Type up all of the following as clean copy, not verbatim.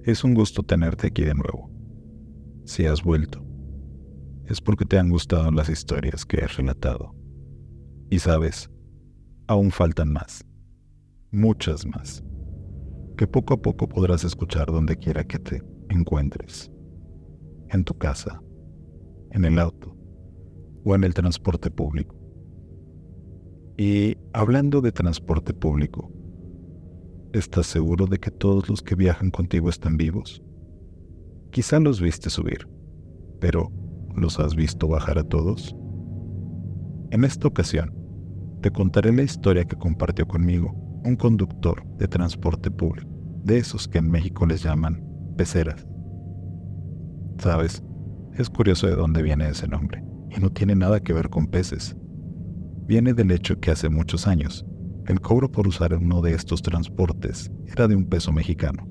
Es un gusto tenerte aquí de nuevo. Si has vuelto, es porque te han gustado las historias que he relatado. Y sabes, aún faltan más, muchas más, que poco a poco podrás escuchar donde quiera que te encuentres. En tu casa, en el auto o en el transporte público. Y hablando de transporte público, ¿estás seguro de que todos los que viajan contigo están vivos? Quizá los viste subir, pero ¿los has visto bajar a todos? En esta ocasión, te contaré la historia que compartió conmigo un conductor de transporte público, de esos que en México les llaman peceras. ¿Sabes? Es curioso de dónde viene ese nombre, y no tiene nada que ver con peces. Viene del hecho que hace muchos años, el cobro por usar uno de estos transportes era de $1 mexicano.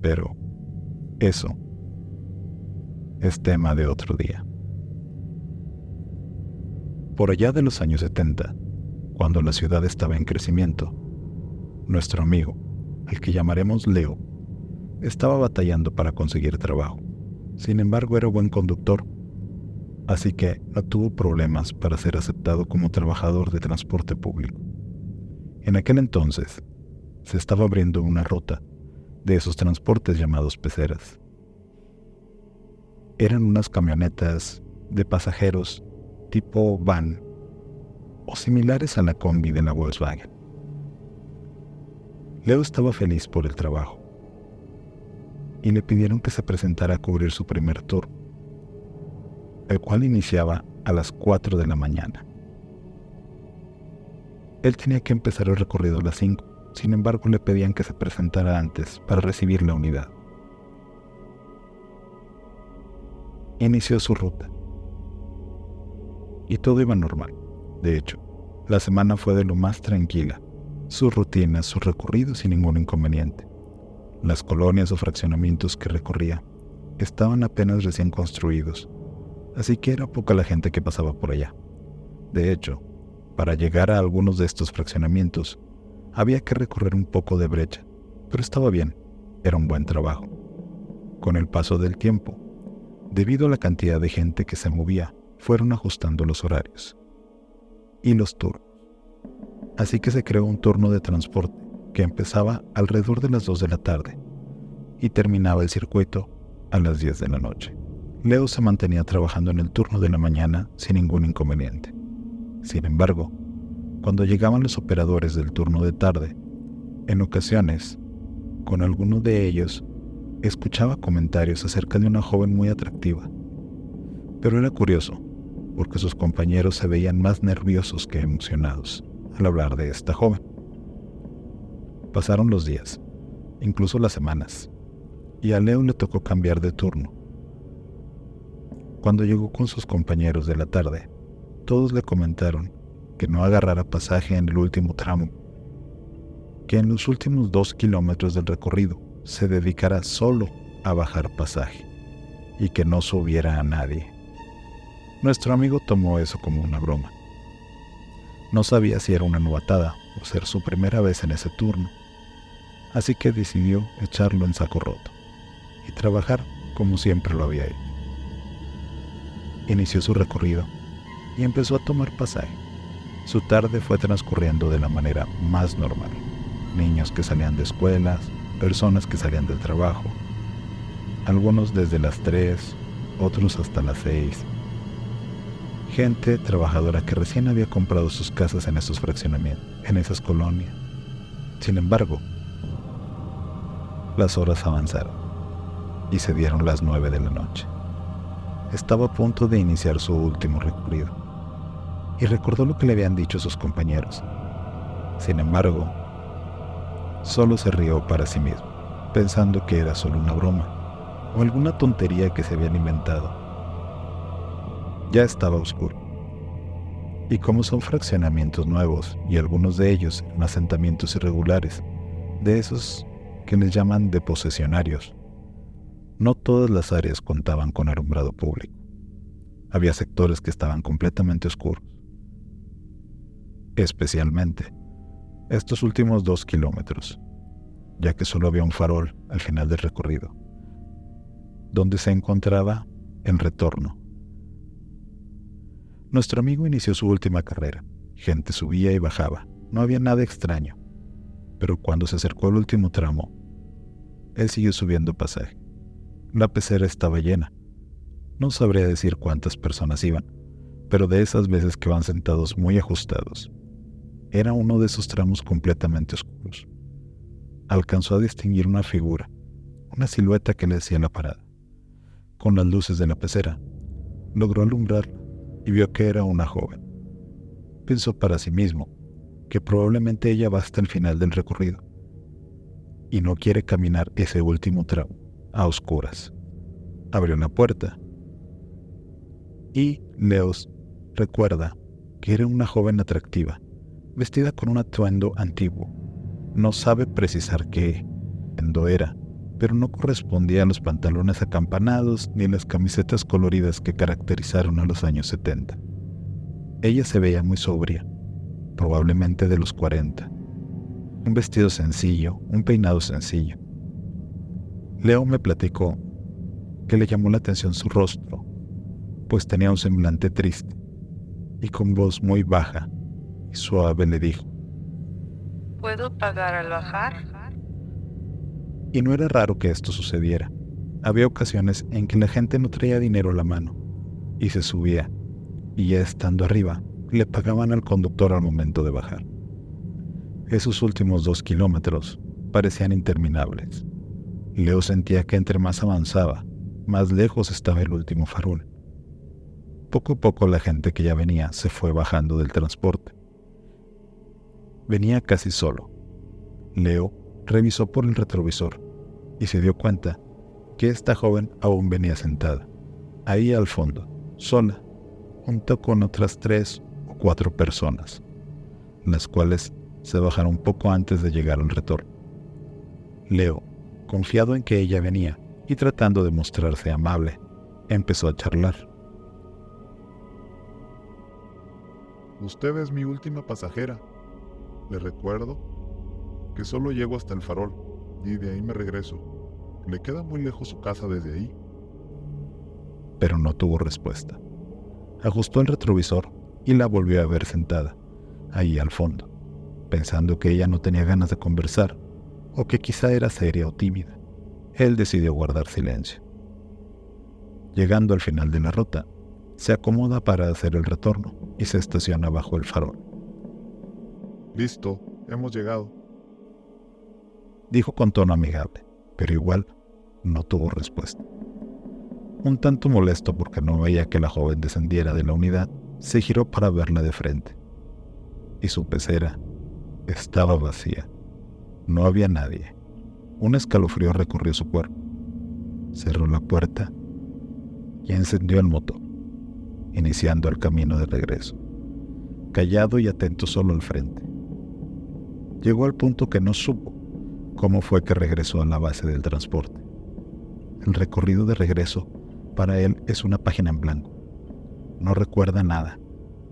Pero eso es tema de otro día. Por allá de los años 70, cuando la ciudad estaba en crecimiento, nuestro amigo, al que llamaremos Leo, estaba batallando para conseguir trabajo. Sin embargo, era buen conductor, así que no tuvo problemas para ser aceptado como trabajador de transporte público. En aquel entonces, se estaba abriendo una ruta de esos transportes llamados peceras. Eran unas camionetas de pasajeros tipo van o similares a la combi de la Volkswagen. Leo estaba feliz por el trabajo y le pidieron que se presentara a cubrir su primer turno, el cual iniciaba a las 4 de la mañana. Él tenía que empezar el recorrido a las 5, sin embargo le pedían que se presentara antes para recibir la unidad. Inició su ruta y todo iba normal. De hecho, la semana fue de lo más tranquila, su rutina, su recorrido sin ningún inconveniente. Las colonias o fraccionamientos que recorría estaban apenas recién construidos, así que era poca la gente que pasaba por allá. De hecho, para llegar a algunos de estos fraccionamientos, había que recorrer un poco de brecha, pero estaba bien, era un buen trabajo. Con el paso del tiempo, debido a la cantidad de gente que se movía, fueron ajustando los horarios y los turnos. Así que se creó un turno de transporte que empezaba alrededor de las 2 de la tarde y terminaba el circuito a las 10 de la noche. Leo se mantenía trabajando en el turno de la mañana sin ningún inconveniente. Sin embargo, cuando llegaban los operadores del turno de tarde, en ocasiones, con alguno de ellos, escuchaba comentarios acerca de una joven muy atractiva. Pero era curioso, porque sus compañeros se veían más nerviosos que emocionados al hablar de esta joven. Pasaron los días, incluso las semanas, y a Leo le tocó cambiar de turno. Cuando llegó con sus compañeros de la tarde, todos le comentaron que no agarrara pasaje en el último tramo, que en los últimos 2 kilómetros del recorrido se dedicara solo a bajar pasaje y que no subiera a nadie. Nuestro amigo tomó eso como una broma. No sabía si era una novatada o ser su primera vez en ese turno, así que decidió echarlo en saco roto y trabajar como siempre lo había hecho. Inició su recorrido y empezó a tomar pasaje. Su tarde fue transcurriendo de la manera más normal. Niños que salían de escuelas, personas que salían del trabajo, algunos desde las 3, otros hasta las 6. Gente trabajadora que recién había comprado sus casas en esos fraccionamientos, en esas colonias. Sin embargo, las horas avanzaron y se dieron las 9 de la noche. Estaba a punto de iniciar su último recorrido y recordó lo que le habían dicho sus compañeros. Sin embargo, solo se rió para sí mismo, pensando que era solo una broma o alguna tontería que se habían inventado. Ya estaba oscuro, y como son fraccionamientos nuevos y algunos de ellos en asentamientos irregulares, de esos que les llaman de posesionarios, no todas las áreas contaban con alumbrado público. Había sectores que estaban completamente oscuros. Especialmente estos últimos 2 kilómetros. ya que solo había un farol al final del recorrido, donde se encontraba el retorno. Nuestro amigo inició su última carrera. Gente subía y bajaba. No había nada extraño. Pero cuando se acercó al último tramo, él siguió subiendo pasaje. La pecera estaba llena. No sabría decir cuántas personas iban, pero de esas veces que van sentados muy ajustados. Era uno de esos tramos completamente oscuros. Alcanzó a distinguir una figura, una silueta que le hacía la parada. Con las luces de la pecera, logró alumbrarla y vio que era una joven. Pensó para sí mismo que probablemente ella va hasta el final del recorrido y no quiere caminar ese último tramo a oscuras. Abrió la puerta y Leos recuerda que era una joven atractiva, vestida con un atuendo antiguo. No sabe precisar qué atuendo era, pero no correspondía a los pantalones acampanados ni las camisetas coloridas que caracterizaron a los años 70. Ella se veía muy sobria, probablemente de los 40. Un vestido sencillo, un peinado sencillo. Leo me platicó que le llamó la atención su rostro, pues tenía un semblante triste, y con voz muy baja y suave le dijo: ¿Puedo pagar al bajar? Y no era raro que esto sucediera. Había ocasiones en que la gente no traía dinero a la mano, y se subía, y ya estando arriba, le pagaban al conductor al momento de bajar. Esos últimos 2 kilómetros parecían interminables. Leo sentía que entre más avanzaba, más lejos estaba el último farol. Poco a poco la gente que ya venía se fue bajando del transporte. Venía casi solo. Leo revisó por el retrovisor y se dio cuenta que esta joven aún venía sentada, ahí al fondo, sola, junto con otras 3 o 4 personas, las cuales se bajaron poco antes de llegar al retorno. Leo, confiado en que ella venía y tratando de mostrarse amable, empezó a charlar. Usted es mi última pasajera. Le recuerdo que solo llego hasta el farol y de ahí me regreso. ¿Le queda muy lejos su casa desde ahí? Pero no tuvo respuesta. Ajustó el retrovisor y la volvió a ver sentada, ahí al fondo, pensando que ella no tenía ganas de conversar, o que quizá era seria o tímida. Él decidió guardar silencio. Llegando al final de la ruta, se acomoda para hacer el retorno y se estaciona bajo el farol. Listo, hemos llegado. Dijo con tono amigable, pero igual no tuvo respuesta. Un tanto molesto porque no veía que la joven descendiera de la unidad, se giró para verla de frente. Y su pecera estaba vacía. No había nadie. Un escalofrío recorrió su cuerpo. Cerró la puerta y encendió el motor, iniciando el camino de regreso, callado y atento solo al frente. Llegó al punto que no supo cómo fue que regresó a la base del transporte. El recorrido de regreso para él es una página en blanco. No recuerda nada,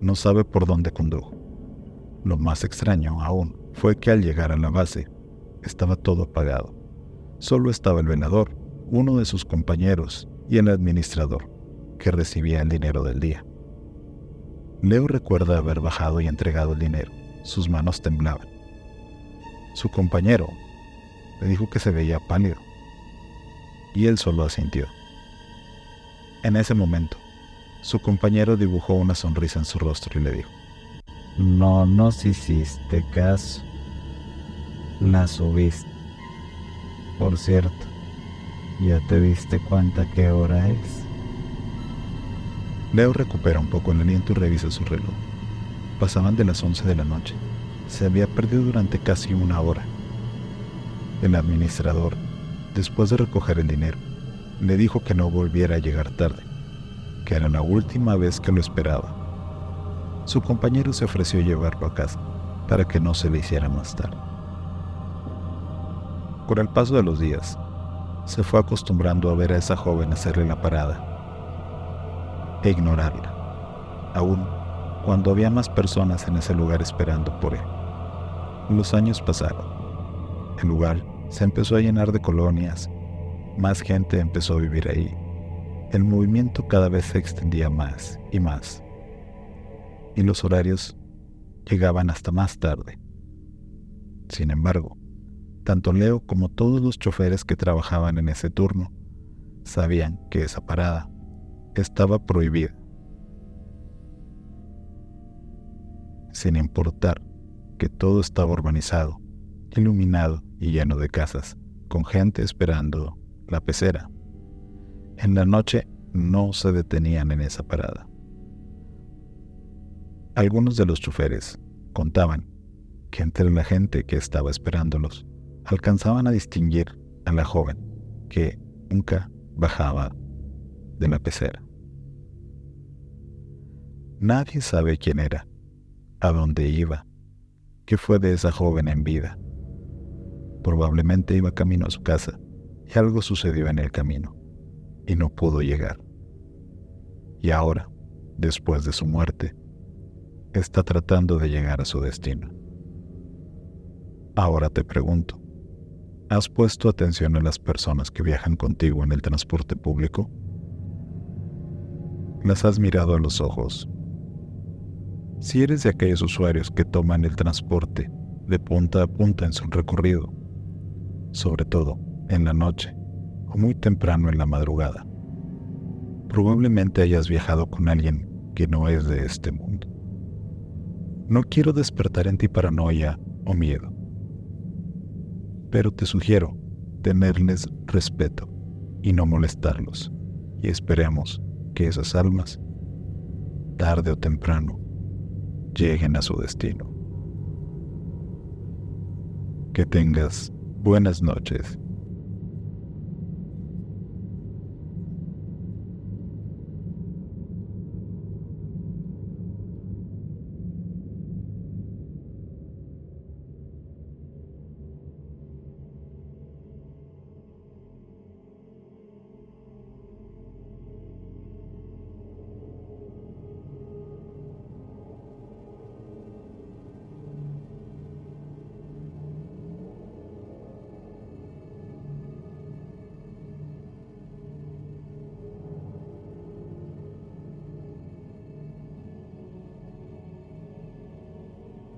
no sabe por dónde condujo. Lo más extraño aún fue que al llegar a la base estaba todo apagado. Solo estaba el velador, uno de sus compañeros y el administrador, que recibía el dinero del día. Leo recuerda haber bajado y entregado el dinero. Sus manos temblaban. Su compañero le dijo que se veía pálido, y él solo asintió. En ese momento, su compañero dibujó una sonrisa en su rostro y le dijo: No nos hiciste caso. La subiste. Por cierto, ¿ya te diste cuenta qué hora es? Leo recupera un poco el aliento y revisa su reloj. Pasaban de las 11 de la noche. Se había perdido durante casi una hora. El administrador, después de recoger el dinero, le dijo que no volviera a llegar tarde, que era la última vez que lo esperaba. Su compañero se ofreció a llevarlo a casa para que no se le hiciera más tarde. Con el paso de los días, se fue acostumbrando a ver a esa joven hacerle la parada e ignorarla, aún cuando había más personas en ese lugar esperando por él. Los años pasaron. El lugar Se empezó a llenar de colonias, más gente empezó a vivir ahí. El movimiento cada vez se extendía más y más, y los horarios llegaban hasta más tarde. Sin embargo, tanto Leo como todos los choferes que trabajaban en ese turno sabían que esa parada estaba prohibida. Sin importar que todo estaba urbanizado, iluminado y lleno de casas, con gente esperando la pecera. En la noche no se detenían en esa parada. Algunos de los choferes contaban que entre la gente que estaba esperándolos alcanzaban a distinguir a la joven que nunca bajaba de la pecera. Nadie sabe quién era, a dónde iba, qué fue de esa joven en vida. Probablemente iba camino a su casa y algo sucedió en el camino y no pudo llegar. Y ahora, después de su muerte, está tratando de llegar a su destino. Ahora te pregunto, ¿has puesto atención a las personas que viajan contigo en el transporte público? ¿Las has mirado a los ojos? Si eres de aquellos usuarios que toman el transporte de punta a punta en su recorrido, sobre todo en la noche o muy temprano en la madrugada, probablemente hayas viajado con alguien que no es de este mundo. No quiero despertar en ti paranoia o miedo, pero te sugiero tenerles respeto y no molestarlos, y esperemos que esas almas, tarde o temprano, lleguen a su destino. Que tengas buenas noches.